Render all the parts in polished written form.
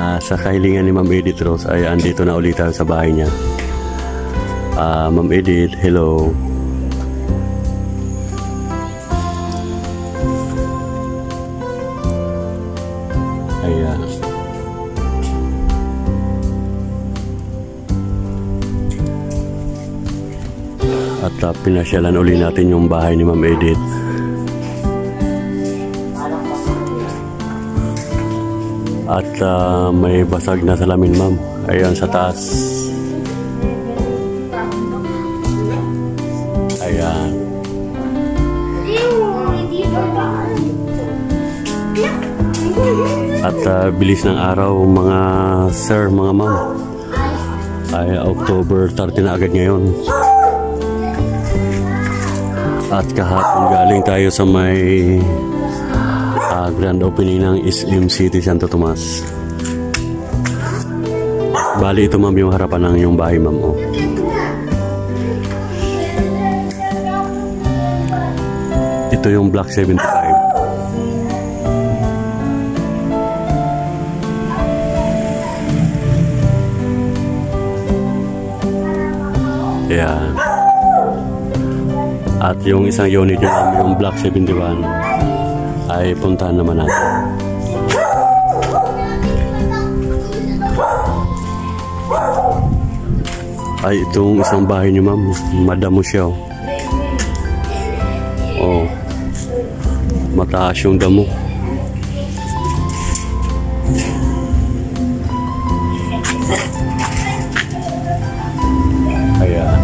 Sa kahilingan ni Ma'am Edith Rose ay andito na ulit tayo sa bahay niya. Ma'am Edith, hello. Ayan. At pinasyalan uli natin yung bahay ni Ma'am Edith. At may basag na salamin, ma'am. Ayan sa taas. Ayan. At bilis ng araw, mga sir, mga ma'am. Ay October 30 na agad ngayon. At kahapon galing tayo sa may grand opening ng SM City Santo Tomas. Bali ito, ma'am, yung harapan ng yung bahay, ma'am. Oh. Ito yung Block 75. Ayan. At yung isang unit yung Block 71 ay puntahan naman natin. Ay, itong isang bahay niyo, ma'am, madamo siya. Oh. Mataas yung damo. Ayan.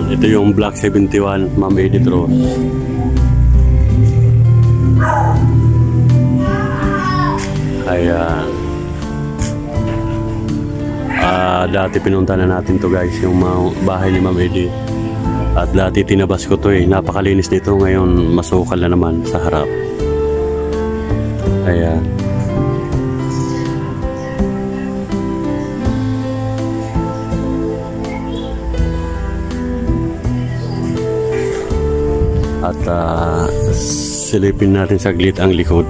Ito yung Block 71, Ma'am Edith Rose. Kaya dati pinunta na natin to, guys, yung bahay ni Ma'am Edith. At dati tinabas ko to eh. Napakalinis nito. Ngayon masukal na naman sa harap. Ayan. At silipin natin saglit ang likod.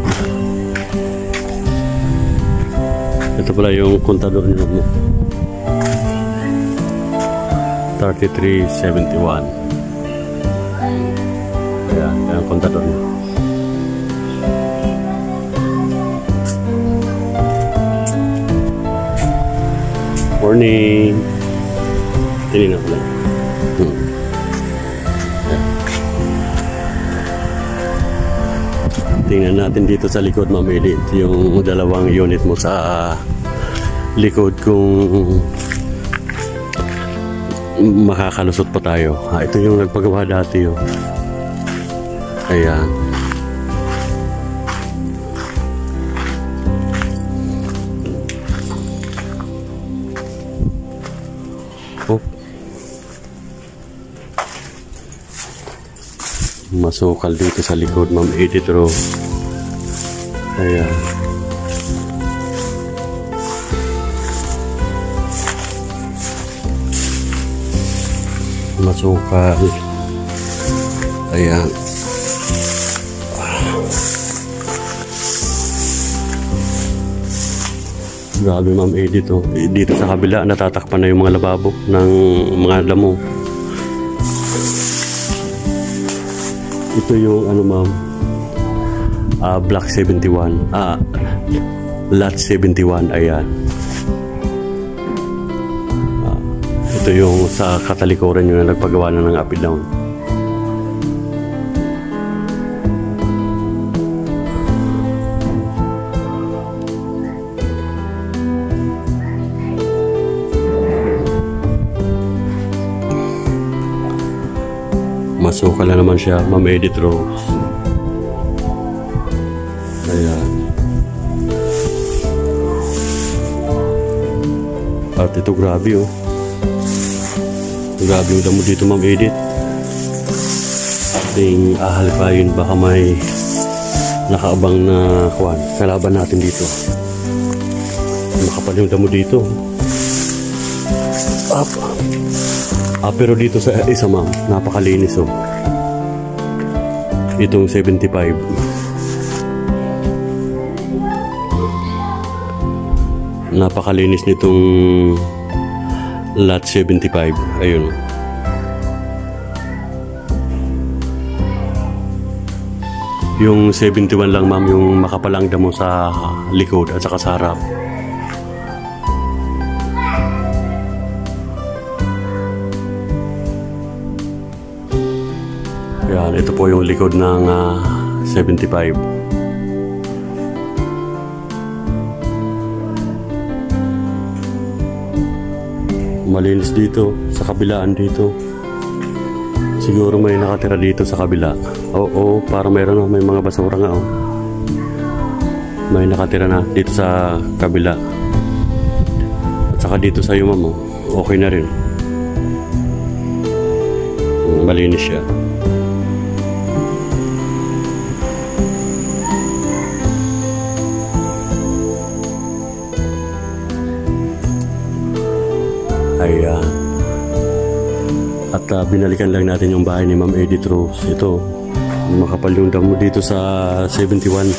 Ito pala yung kontador niyo, mo. 3371. Ayan, yung kontador niyo. Morning. Tinignan ko lang. Tingnan natin dito sa likod, Ma'am Edith, yung dalawang unit mo sa likod kung makakalusot pa tayo. Ito yung nagpagawa dati. Oh. Ayan. Oh. Masukal dito sa likod, Ma'am Edith Rose. Ayan. Masukal. Ayan. Grabe, Ma'am Edith. Oh. Dito sa kabila natatakpan na yung mga lababo ng mga damo. Ito yung ano, ma'am, Block 71, Lot 71. Ayan. Ito yung sa katalikuran yung nagpagawa na ng up and down. Masukal na naman siya, Ma'am Edith Rose. Ayan. At ito, grabe, oh. Grabe yung damo dito, Ma'am Edith. Ating ahalipayin, baka may nakaabang na kalaban natin dito. Makapal yung damo dito. Up. Pero dito sa isa ma'am, napakalinis oh. Itong 75. Napakalinis nitong lot 75. Ayun. Yung 71 lang ma'am, yung makapalang damo sa likod at saka sa harap. Yan, ito po yung likod ng 75. Malinis dito, sa kabilaan dito. Siguro may nakatira dito sa kabila. Oo, para may mga basura nga oh. May nakatira na dito sa kabila. At saka dito sa iyo ma'am oh. Okay na rin. Malinis siya. Ayan. At binalikan lang natin yung bahay ni Ma'am Edith Rose. Ito, makapal yung damo dito sa 71.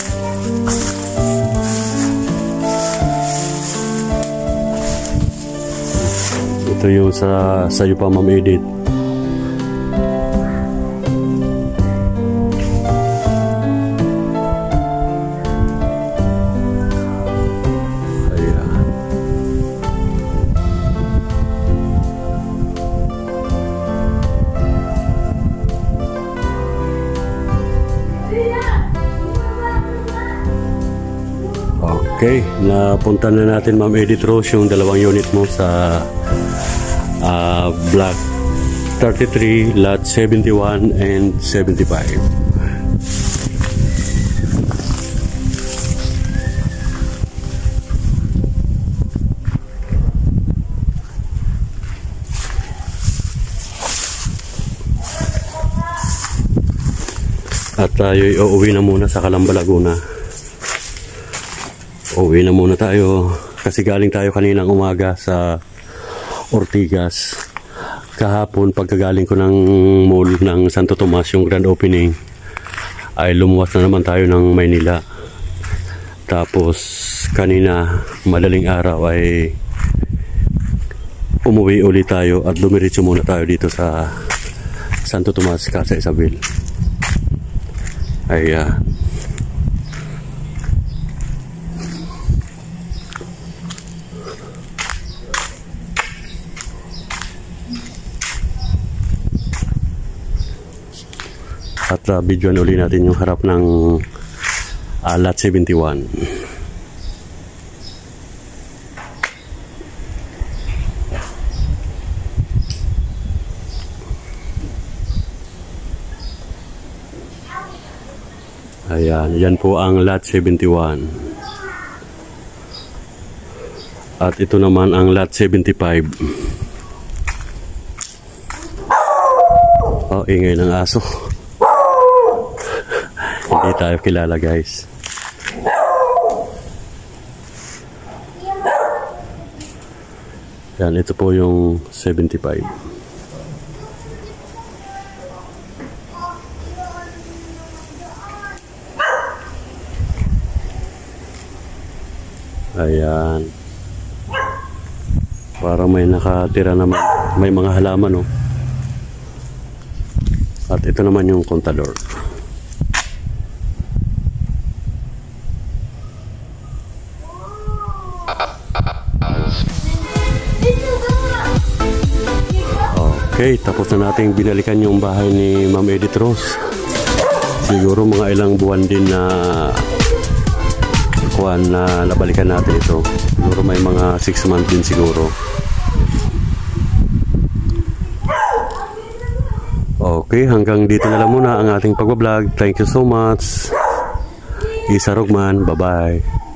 Ito yung sa'yo pa Ma'am Edith. Okay, napunta na natin Ma'am Edith Rose yung dalawang unit mo sa Block 33, Lot 71 and 75. At tayo'y uuwi na muna sa Calamba, Laguna. Uwi na muna tayo kasi galing tayo kaninang umaga sa Ortigas. Kahapon pagkagaling ko ng mall ng Santo Tomas, yung grand opening, ay lumuwas na naman tayo ng Maynila. Tapos kanina madaling araw ay umuwi ulit tayo at dumiretso muna tayo dito sa Santo Tomas, Casa Isabel. Ayan. At videoan uli natin yung harap ng Lot 71. Ayan, yan po ang Lot 71. At ito naman ang Lot 75. Oh, ingay ng aso. Hindi tayo kilala guys. Yan, ito po yung 75. Ayan. Para may nakatira naman, may mga halaman oh. At ito naman yung kontador. Okay, tapos na nating binalikan yung bahay ni Ma'am Edith Rose. Siguro mga ilang buwan din na nabalikan natin ito. Siguro may mga 6 months din siguro. Okay, hanggang dito na lang muna ang ating pagbablog. Thank you so much. Isa Rugman, bye-bye.